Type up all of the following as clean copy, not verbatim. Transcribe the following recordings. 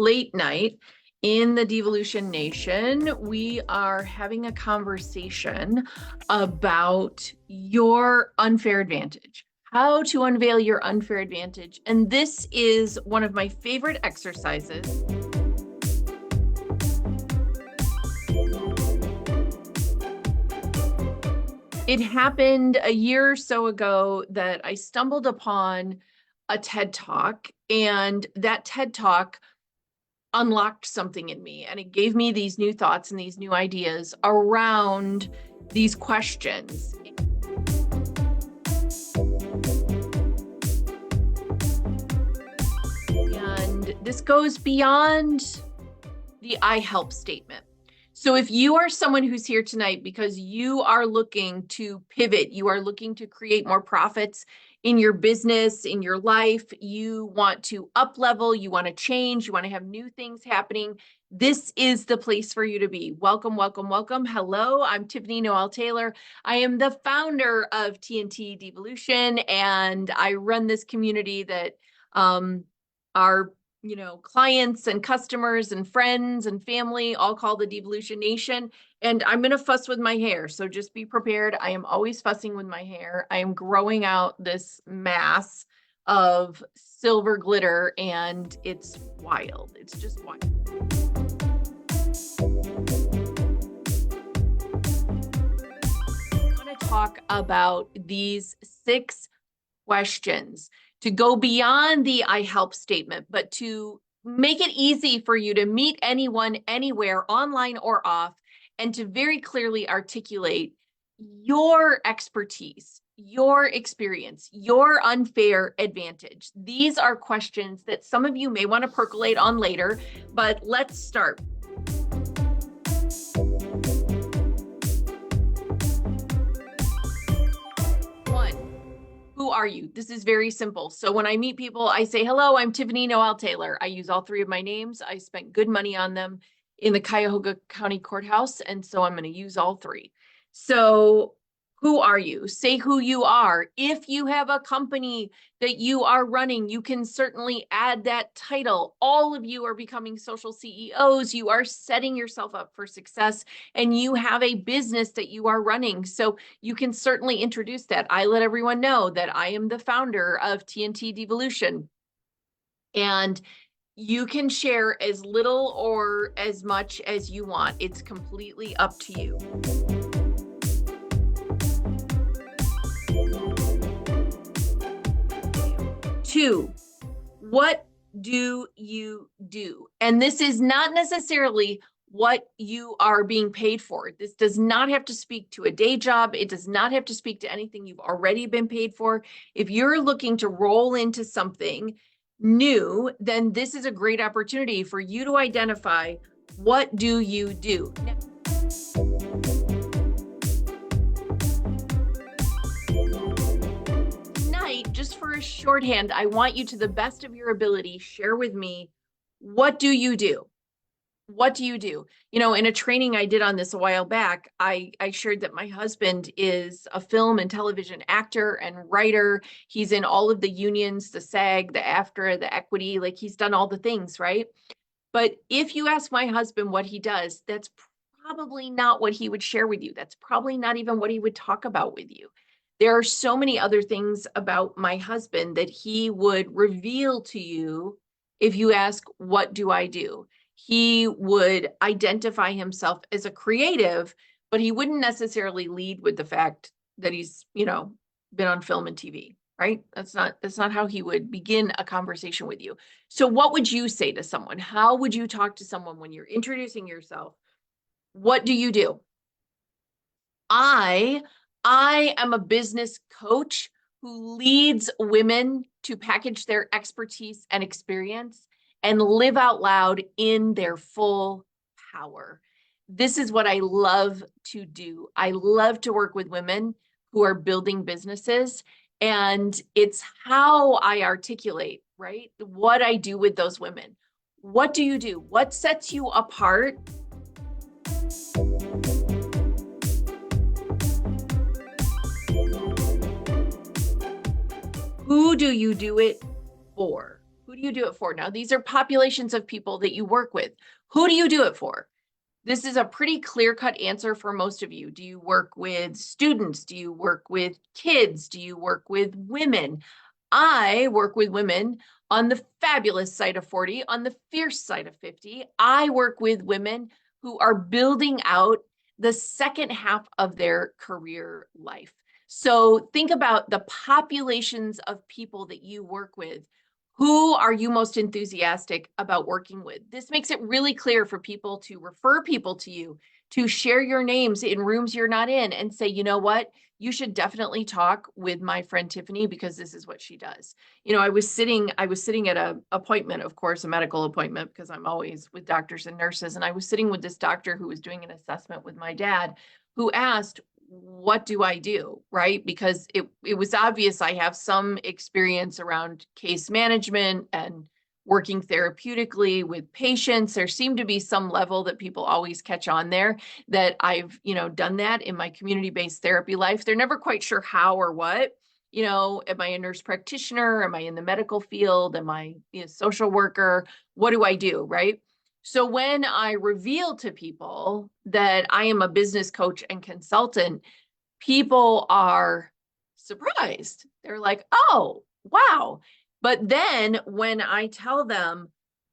late night in the Devolution Nation, we are having a conversation about your unfair advantage, how to unveil your unfair advantage. And this is one of my favorite exercises. It happened a year or so ago that I stumbled upon a TED Talk, and that TED Talk unlocked something in me, and it gave me these new thoughts and these new ideas around these questions. And this goes beyond the I help statement. So if you are someone who's here tonight because you are looking to pivot, you are looking to create more profits in your business, in your life, you want to up level, you want to change, you want to have new things happening, this is the place for you to be. Welcome, welcome, welcome. Hello, I'm Tiffany Noel Taylor. I am the founder of TNT Devolution, and I run this community that our clients and customers and friends and family all call the Devolution Nation. And I'm going to fuss with my hair. So just be prepared. I am always fussing with my hair. I am growing out this mass of silver glitter, and it's wild. It's just wild. I want to talk about these 6 questions to go beyond the I help statement, but to make it easy for you to meet anyone, anywhere, online or off, and to very clearly articulate your expertise, your experience, your unfair advantage. These are questions that some of you may want to percolate on later, but let's start. Who are you? This is very simple. So when I meet people, I say, hello, I'm Tiffany Noel Taylor. I use all 3 of my names. I spent good money on them in the Cuyahoga County Courthouse, and so I'm going to use all 3. So who are you? Say who you are. If you have a company that you are running, you can certainly add that title. All of you are becoming social CEOs. You are setting yourself up for success, and you have a business that you are running. So you can certainly introduce that. I let everyone know that I am the founder of TNT Devolution. And you can share as little or as much as you want. It's completely up to you. 2, what do you do? And this is not necessarily what you are being paid for. This does not have to speak to a day job. It does not have to speak to anything you've already been paid for. If you're looking to roll into something new, then this is a great opportunity for you to identify, what do you do? Just for a shorthand, I want you, to the best of your ability, share with me, what do you do? What do you do? In a training I did on this a while back, I shared that my husband is a film and television actor and writer. He's in all of the unions, the SAG, the AFTRA, the equity, like he's done all the things, right? But if you ask my husband what he does, that's probably not what he would share with you. That's probably not even what he would talk about with you. There are so many other things about my husband that he would reveal to you if you ask, what do I do? He would identify himself as a creative, but he wouldn't necessarily lead with the fact that he's, been on film and TV, right? That's not how he would begin a conversation with you. So what would you say to someone? How would you talk to someone when you're introducing yourself? What do you do? I am a business coach who leads women to package their expertise and experience and live out loud in their full power. This is what I love to do. I love to work with women who are building businesses, and it's how I articulate, right? What I do with those women. What do you do? What sets you apart? Who do you do it for? Who do you do it for? Now, these are populations of people that you work with. Who do you do it for? This is a pretty clear-cut answer for most of you. Do you work with students? Do you work with kids? Do you work with women? I work with women on the fabulous side of 40, on the fierce side of 50. I work with women who are building out the second half of their career life. So think about the populations of people that you work with. Who are you most enthusiastic about working with? This makes it really clear for people to refer people to you, to share your names in rooms you're not in and say, you know what? You should definitely talk with my friend Tiffany because this is what she does. You know, I was sitting at an appointment, of course, a medical appointment, because I'm always with doctors and nurses. And I was sitting with this doctor who was doing an assessment with my dad, who asked, what do I do, right? Because it was obvious I have some experience around case management and working therapeutically with patients. There seemed to be some level that people always catch on there, that I've, done that in my community-based therapy life. They're never quite sure how or what. Am I a nurse practitioner? Am I in the medical field? Am I a social worker? What do I do, right? So when I reveal to people that I am a business coach and consultant, people are surprised. They're like, oh, wow. But then when I tell them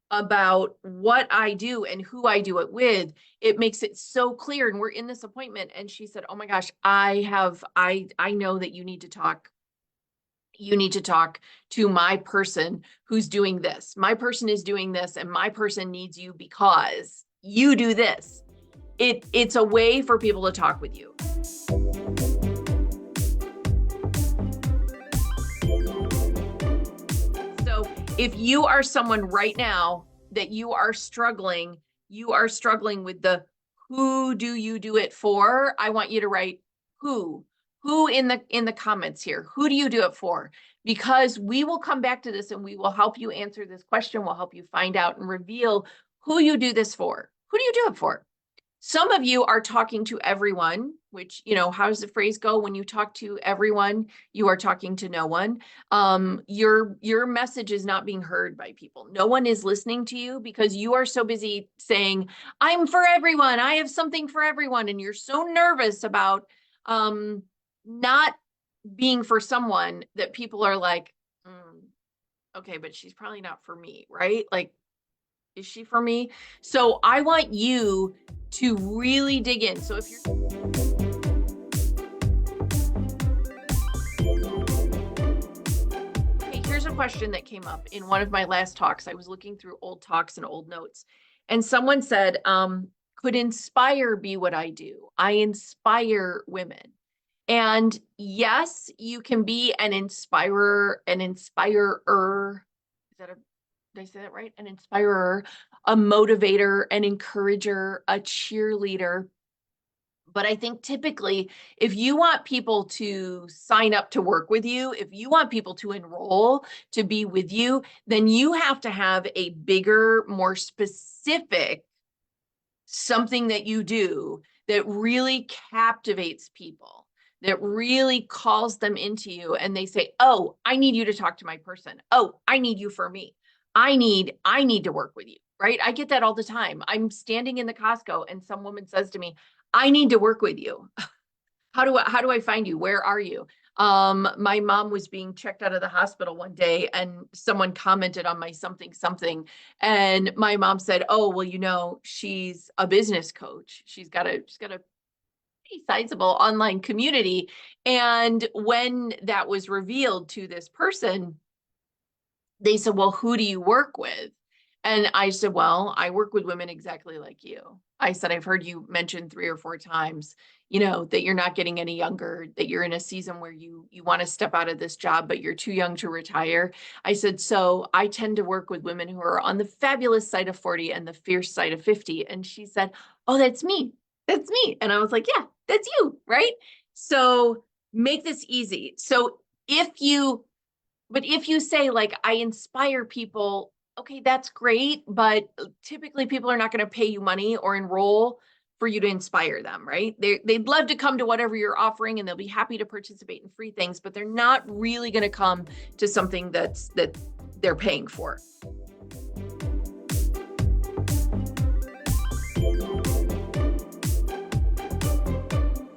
about what I do and who I do it with, it makes it so clear. And we're in this appointment and she said, oh my gosh, I know that you need to talk to my person who's doing this. My person is doing this and my person needs you because you do this. It's a way for people to talk with you. So if you are someone right now that you are struggling with the who do you do it for, I want you to write who in the comments here. Who do you do it for? Because we will come back to this and we will help you answer this question. We'll help you find out and reveal who you do this for. Who do you do it for? Some of you are talking to everyone, which, how does the phrase go? When you talk to everyone, you are talking to no one. Your message is not being heard by people. No one is listening to you because you are so busy saying, I'm for everyone. I have something for everyone. And you're so nervous about not being for someone that people are like, okay, but she's probably not for me, right? Like, is she for me? So I want you to really dig in. So if you're okay, here's a question that came up in one of my last talks. I was looking through old talks and old notes, and someone said, could inspire be what I do? I inspire women. And yes, you can be an inspirer, an inspirer. Did I say that right? An inspirer, a motivator, an encourager, a cheerleader. But I think typically, if you want people to sign up to work with you, if you want people to enroll to be with you, then you have to have a bigger, more specific something that you do that really captivates people, that really calls them into you. And they say, oh, I need you to talk to my person. Oh, I need you for me. I need to work with you, right? I get that all the time. I'm standing in the Costco and some woman says to me, I need to work with you. How do I find you? Where are you? My mom was being checked out of the hospital one day and someone commented on my something. And my mom said, oh, well, she's a business coach. She's got a pretty sizable online community. And when that was revealed to this person, they said, well, who do you work with? And I said, well, I work with women exactly like you. I said, I've heard you mention 3 or 4 times, that you're not getting any younger, that you're in a season where you want to step out of this job, but you're too young to retire. I said, so I tend to work with women who are on the fabulous side of 40 and the fierce side of 50. And she said, oh, that's me. That's me. And I was like, yeah, that's you, right? So make this easy. So if you say, like, I inspire people, okay, that's great, but typically people are not going to pay you money or enroll for you to inspire them, right? They'd love to come to whatever you're offering and they'll be happy to participate in free things, but they're not really going to come to something that they're paying for.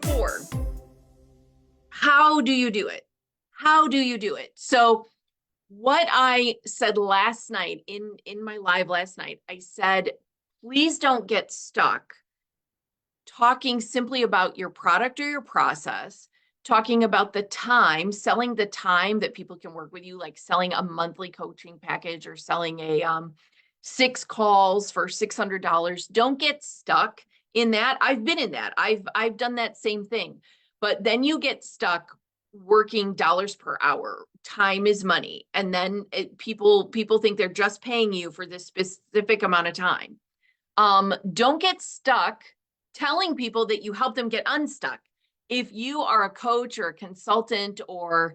Four, how do you do it? How do you do it? So what I said last night in my live last night, I said, please don't get stuck talking simply about your product or your process, talking about the time, selling the time that people can work with you, like selling a monthly coaching package or selling a 6 calls for $600. Don't get stuck in that. I've been in that. I've done that same thing. But then you get stuck working dollars per hour. Time is money. And then people think they're just paying you for this specific amount of time. Don't get stuck telling people that you help them get unstuck. If you are a coach or a consultant, or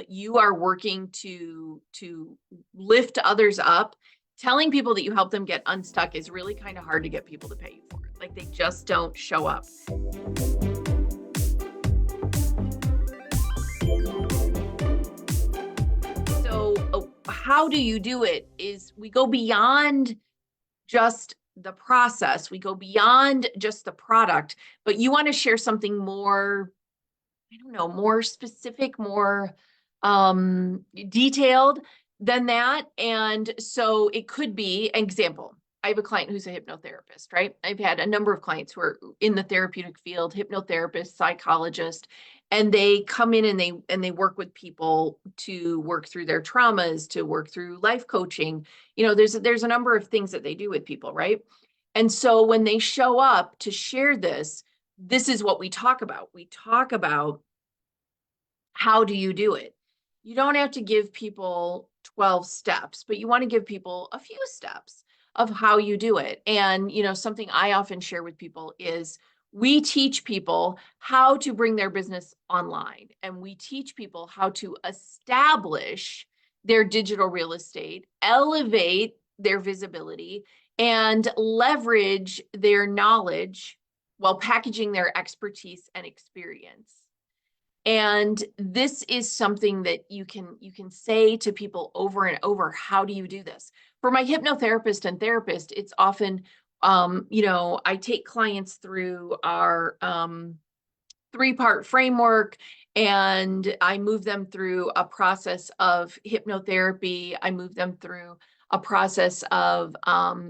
you are working to lift others up, telling people that you help them get unstuck is really kind of hard to get people to pay you for it. Like, they just don't show up. So how do you do it is we go beyond just the process. We go beyond just the product, but you want to share something more, I don't know, more specific, more detailed than that. And so it could be an example. I have a client who's a hypnotherapist, right? I've had a number of clients who are in the therapeutic field, hypnotherapist, psychologist, and they come in and they work with people to work through their traumas, to work through life coaching. You know, there's a number of things that they do with people, right? And so when they show up to share this is what we talk about. We talk about, how do you do it? You don't have to give people 12 steps, but you want to give people a few steps of how you do it. And, you know, something I often share with people is we teach people how to bring their business online, and we teach people how to establish their digital real estate, elevate their visibility, and leverage their knowledge while packaging their expertise and experience. And this is something that you can say to people over and over. How do you do this? For my hypnotherapist and therapist, it's often, you know, I take clients through our 3-part framework, and I move them through a process of hypnotherapy. I move them through a process of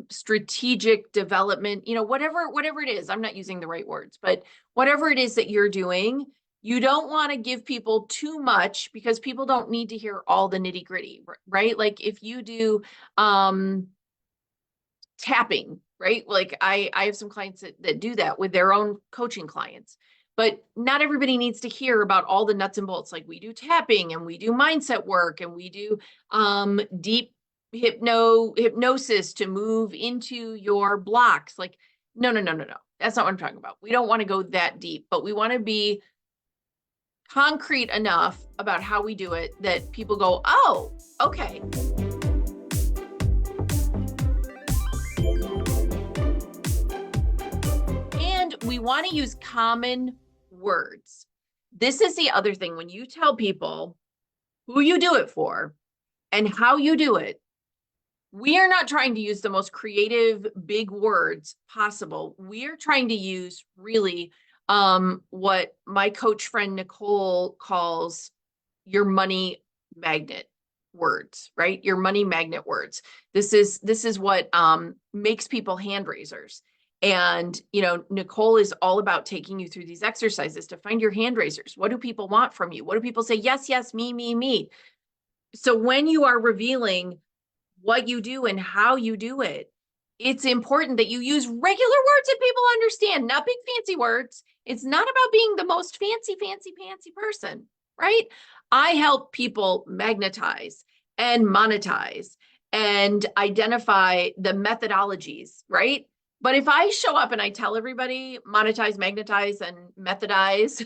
strategic development, you know, whatever it is. I'm not using the right words, but whatever it is that you're doing, you don't want to give people too much, because people don't need to hear all the nitty gritty, right? Like if you do tapping, right? Like I have some clients that do that with their own coaching clients, but not everybody needs to hear about all the nuts and bolts. Like we do tapping, and we do mindset work, and we do deep hypnosis to move into your blocks. Like, no. That's not what I'm talking about. We don't want to go that deep, but we want to be concrete enough about how we do it that people go, oh, okay. And we want to use common words. This is the other thing. When you tell people who you do it for and how you do it, we are not trying to use the most creative, big words possible. We are trying to use really what my coach friend Nicole calls your money magnet words, right? Your money magnet words. This is what makes people hand raisers. And, you know, Nicole is all about taking you through these exercises to find your hand raisers. What do people want from you? What do people say? Yes, yes, me. So when you are revealing what you do and how you do it, it's important that you use regular words that people understand, not big fancy words. It's not about being the most fancy person, right? I help people magnetize and monetize and identify the methodologies, right? But if I show up and I tell everybody monetize, magnetize, and methodize,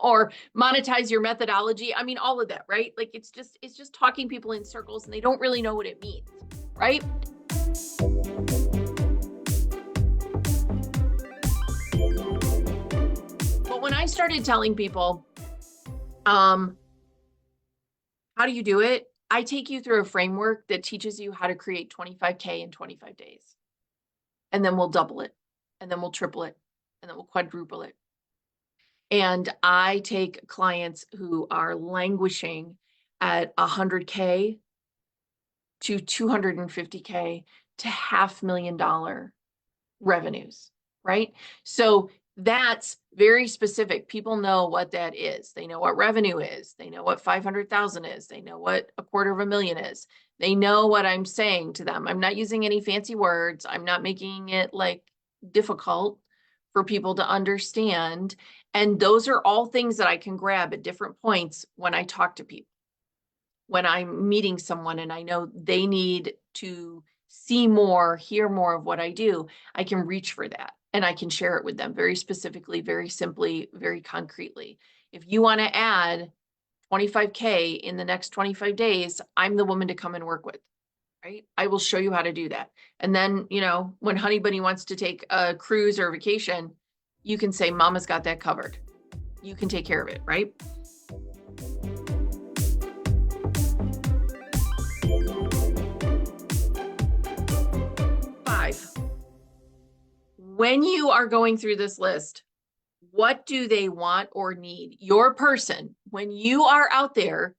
or monetize your methodology, I mean, all of that, right? Like it's just talking people in circles, and they don't really know what it means, right? But when I started telling people, how do you do it? I take you through a framework that teaches you how to create 25K in 25 days. And then we'll double it, and then we'll triple it, and then we'll quadruple it. And I take clients who are languishing at 100K to 250K to $500,000 revenues, right? So that's very specific. People know what that is. They know what revenue is. They know what 500,000 is. They know what $250,000 is. They know what I'm saying to them. I'm not using any fancy words. I'm not making it like difficult for people to understand. And those are all things that I can grab at different points when I talk to people. When I'm meeting someone and I know they need to see more, hear more of what I do, I can reach for that and I can share it with them very specifically, very simply, very concretely. If you want to add 25K in the next 25 days, I'm the woman to come and work with, right? I will show you how to do that. And then, you know, when Honey Bunny wants to take a cruise or a vacation, you can say, Mama's got that covered. You can take care of it, right? When you are going through this list, what do they want or need? Your person, when you are out there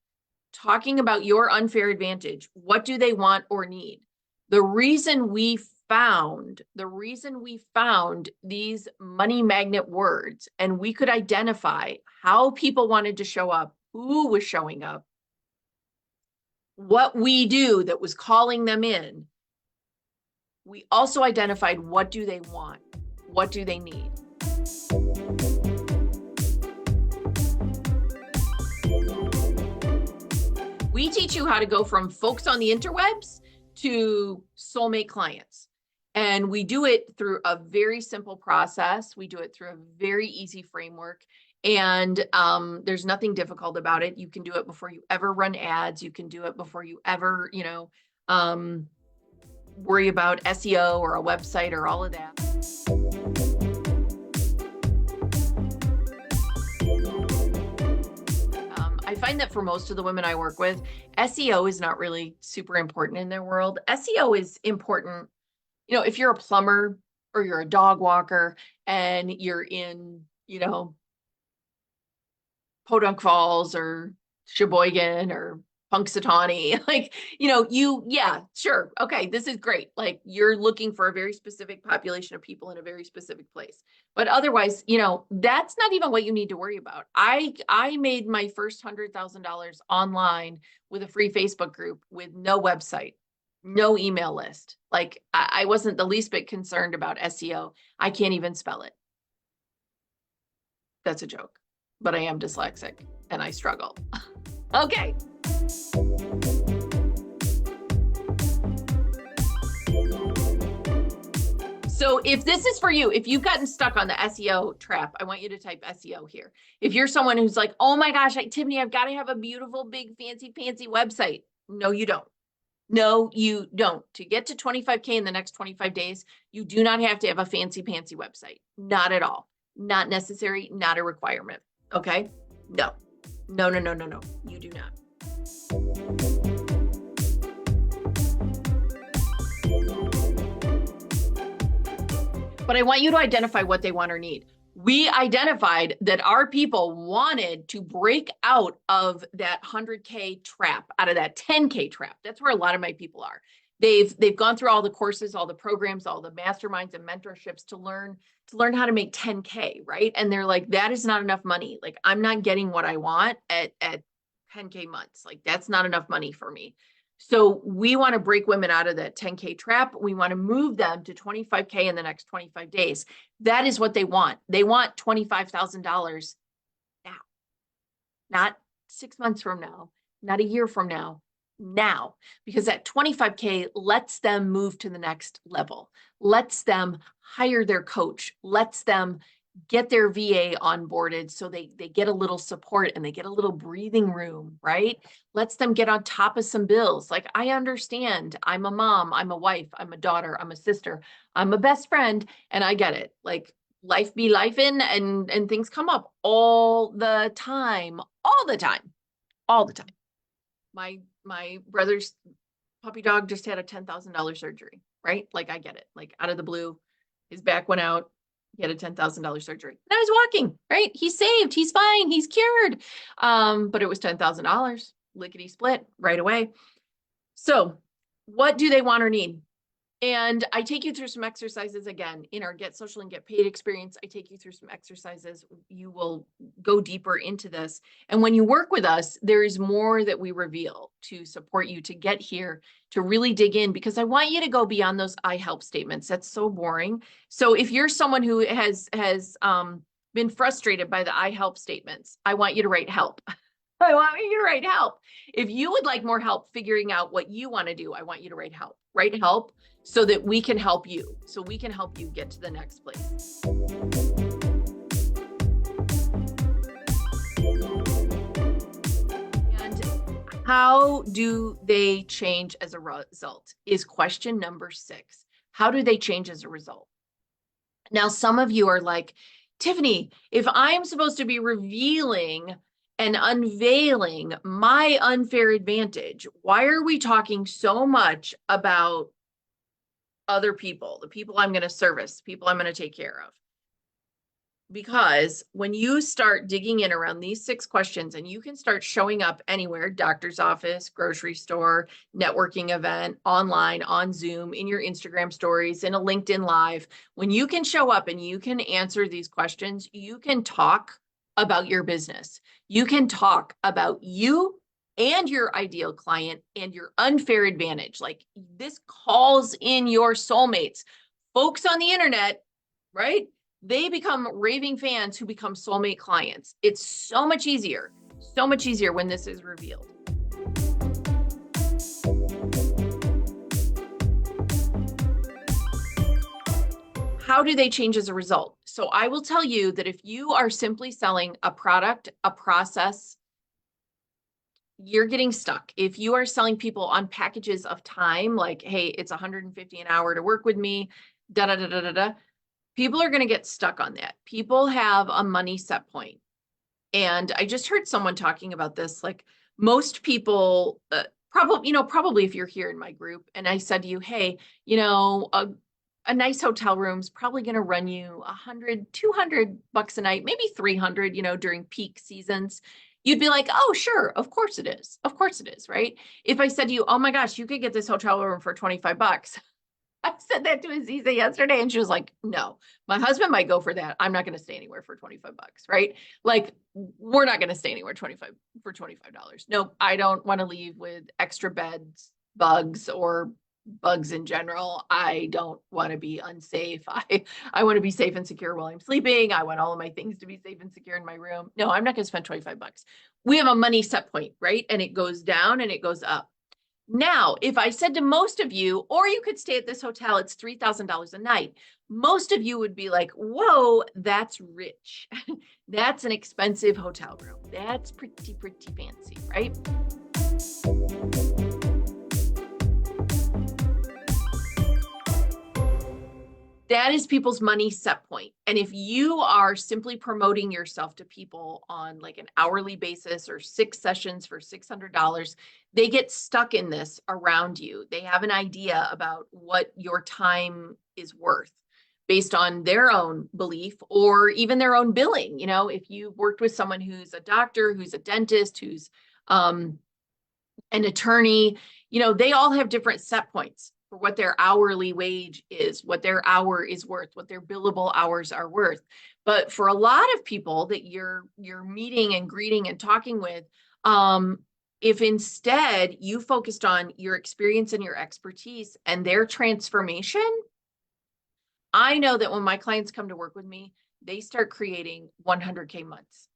talking about your unfair advantage, what do they want or need? The reason we found these money magnet words and we could identify how people wanted to show up, who was showing up, what we do that was calling them in. We also identified what do they want? What do they need? We teach you how to go from folks on the interwebs to soulmate clients. And we do it through a very simple process. We do it through a very easy framework. And there's nothing difficult about it. You can do it before you ever run ads. You can do it before you ever, worry about SEO or a website or all of that. I find that for most of the women I work with, SEO is not really super important in their world. SEO is important, you know, if you're a plumber or you're a dog walker and you're in, Podunk Falls or Sheboygan or Punxsutawney, like, yeah, sure. Okay. This is great. Like you're looking for a very specific population of people in a very specific place. But otherwise, that's not even what you need to worry about. I made my first $100,000 online with a free Facebook group with no website, no email list. Like I wasn't the least bit concerned about SEO. I can't even spell it. That's a joke, but I am dyslexic and I struggle. Okay. So if this is for you, if you've gotten stuck on the SEO trap, I want you to type SEO here. If you're someone who's like, oh my gosh, Tiffany, I've got to have a beautiful, big, fancy website. No, you don't. No, you don't. To get to 25K in the next 25 days, you do not have to have a fancy website. Not at all. Not necessary, not a requirement. Okay? No. No. You do not. But I want you to identify what they want or need. We identified that our people wanted to break out of that 100K trap, out of that 10K trap. That's where a lot of my people are. They've gone through all the courses, all the programs, all the masterminds and mentorships to learn how to make 10K, right? And they're like, that is not enough money. Like I'm not getting what I want at 10K months. Like that's not enough money for me. So we want to break women out of that 10K trap. We want to move them to 25K in the next 25 days. That is what they want. They want $25,000 now, not 6 months from now, not a year from now, because that 25K lets them move to the next level, lets them hire their coach, lets them get their VA onboarded so they get a little support and they get a little breathing room, right? Lets them get on top of some bills. Like I understand I'm a mom, I'm a wife, I'm a daughter, I'm a sister, I'm a best friend, and I get it. Like life be lifing and things come up all the time. My my brother's puppy dog just had a $10,000 surgery, right? Like I get it, like out of the blue, his back went out. He had a $10,000 surgery. And I was walking, right? He's saved. He's fine. He's cured. But it was $10,000, lickety split right away. So what do they want or need? And I take you through some exercises again in our Get Social and Get Paid experience. I take you through some exercises. You will go deeper into this. And when you work with us, there is more that we reveal to support you to get here, to really dig in, because I want you to go beyond those I help statements. That's so boring. So if you're someone who has been frustrated by the I help statements, I want you to write help. I want you to write help. If you would like more help figuring out what you want to do, I want you to write help. Write help so that we can help you. So we can help you get to the next place. And how do they change as a result is question number 6. How do they change as a result? Now, some of you are like, Tiffany, if I'm supposed to be revealing and unveiling my unfair advantage, why are we talking so much about other people, the people I'm going to service, people I'm going to take care of? Because when you start digging in around these 6 questions, and you can start showing up anywhere, doctor's office, grocery store, networking event, online, on Zoom, in your Instagram stories, in a LinkedIn Live, when you can show up and you can answer these questions, you can talk about your business. You can talk about you and your ideal client and your unfair advantage. Like, this calls in your soulmates. Folks on the internet, right? They become raving fans who become soulmate clients. It's so much easier when this is revealed. How do they change as a result? So I will tell you that if you are simply selling a product, a process, you're getting stuck. If you are selling people on packages of time, like, hey, it's $150 an hour to work with me, da da da da da da, people are going to get stuck on that. People have a money set point. And I just heard someone talking about this, like, most people, probably if you're here in my group and I said to you, hey, a nice hotel room's probably going to run you $100, $200 a night, maybe 300, during peak seasons. You'd be like, oh, sure. Of course it is. Of course it is. Right. If I said to you, oh my gosh, you could get this hotel room for $25. I said that to Aziza yesterday and she was like, no, my husband might go for that. I'm not going to stay anywhere for $25, right? Like, we're not going to stay anywhere for $25. No, I don't want to leave with extra beds, bugs, or bugs in general. I don't want to be unsafe. I want to be safe and secure while I'm sleeping. I want all of my things to be safe and secure in my room. No, I'm not going to spend $25. We have a money set point, right? And it goes down and it goes up. Now, if I said to most of you, or you could stay at this hotel, it's $3,000 a night, most of you would be like, whoa, that's rich. That's an expensive hotel room. That's pretty fancy, right? That is people's money set point. And if you are simply promoting yourself to people on like an hourly basis or 6 sessions for $600, they get stuck in this around you. They have an idea about what your time is worth based on their own belief or even their own billing. If you've worked with someone who's a doctor, who's a dentist, who's an attorney, they all have different set points for what their hourly wage is, what their hour is worth, what their billable hours are worth. But for a lot of people that you're meeting and greeting and talking with, if instead you focused on your experience and your expertise and their transformation, I know that when my clients come to work with me, they start creating 100K months.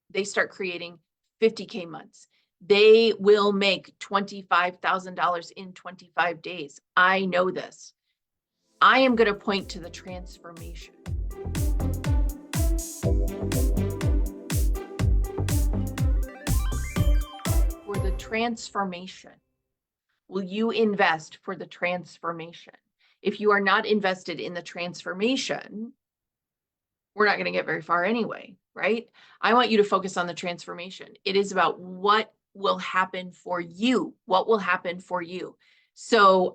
They start creating 50K months. They will make $25,000 in 25 days. I know this. I am going to point to the transformation. For the transformation. Will you invest for the transformation? If you are not invested in the transformation, we're not going to get very far anyway, right? I want you to focus on the transformation. It is about what will happen for you? What will happen for you? So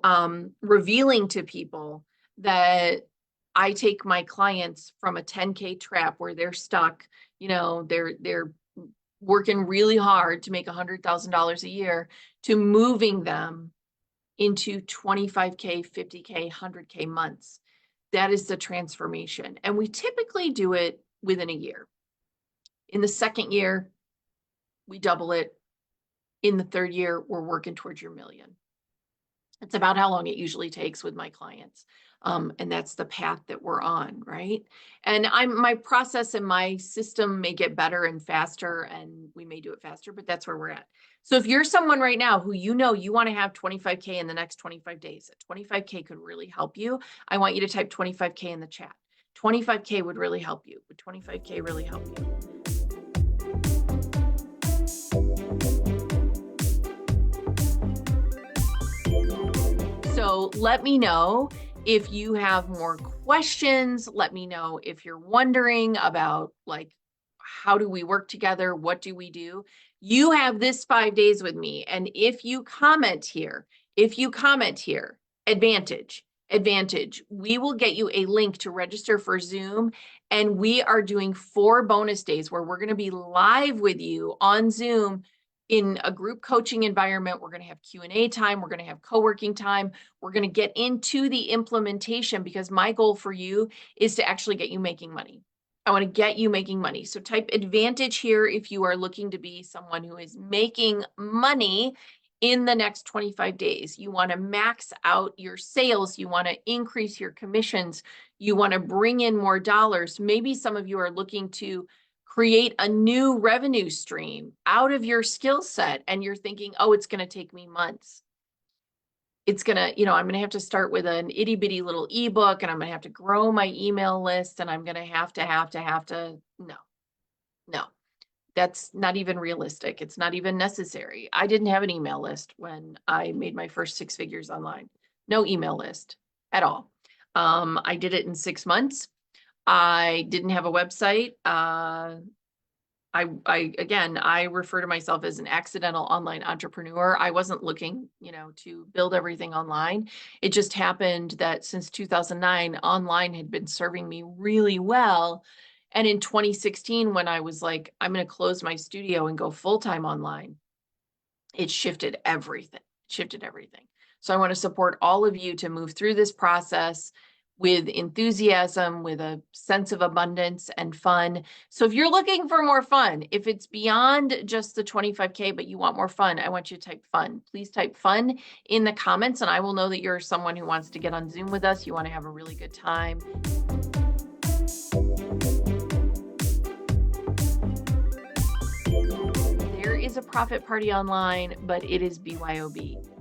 revealing to people that I take my clients from a 10K trap where they're stuck, they're working really hard to make $100,000 a year, to moving them into 25K, 50K, 100K months. That is the transformation. And we typically do it within a year. In the second year, we double it. In the third year, we're working towards your million. It's about how long it usually takes with my clients. And that's the path that we're on, right? And my process and my system may get better and faster, and we may do it faster, but that's where we're at. So if you're someone right now who you want to have 25K in the next 25 days, 25K could really help you. I want you to type 25K in the chat. 25K would really help you. Would 25K really help you? So let me know if you have more questions. Let me know if you're wondering about, like, how do we work together? What do we do? You have this 5 days with me. And if you comment here, advantage, we will get you a link to register for Zoom. And we are doing 4 bonus days where we're going to be live with you on Zoom in a group coaching environment. We're going to have Q&A time. We're going to have co-working time. We're going to get into the implementation, because my goal for you is to actually get you making money. I want to get you making money. So type advantage here if you are looking to be someone who is making money in the next 25 days. You want to max out your sales. You want to increase your commissions. You want to bring in more dollars. Maybe some of you are looking to create a new revenue stream out of your skill set, and you're thinking, oh, it's going to take me months. It's going to, I'm going to have to start with an itty bitty little ebook, and I'm going to have to grow my email list, and I'm going to have to. No, that's not even realistic. It's not even necessary. I didn't have an email list when I made my first 6 figures online. No email list at all. I did it in 6 months. I didn't have a website. I refer to myself as an accidental online entrepreneur. I wasn't looking, to build everything online. It just happened that since 2009, online had been serving me really well. And in 2016, when I was like, I'm going to close my studio and go full-time online, it shifted everything. So I want to support all of you to move through this process with enthusiasm, with a sense of abundance and fun. So if you're looking for more fun, if it's beyond just the 25K, but you want more fun, I want you to type fun. Please type fun in the comments, and I will know that you're someone who wants to get on Zoom with us. You want to have a really good time. There is a profit party online, but it is BYOB.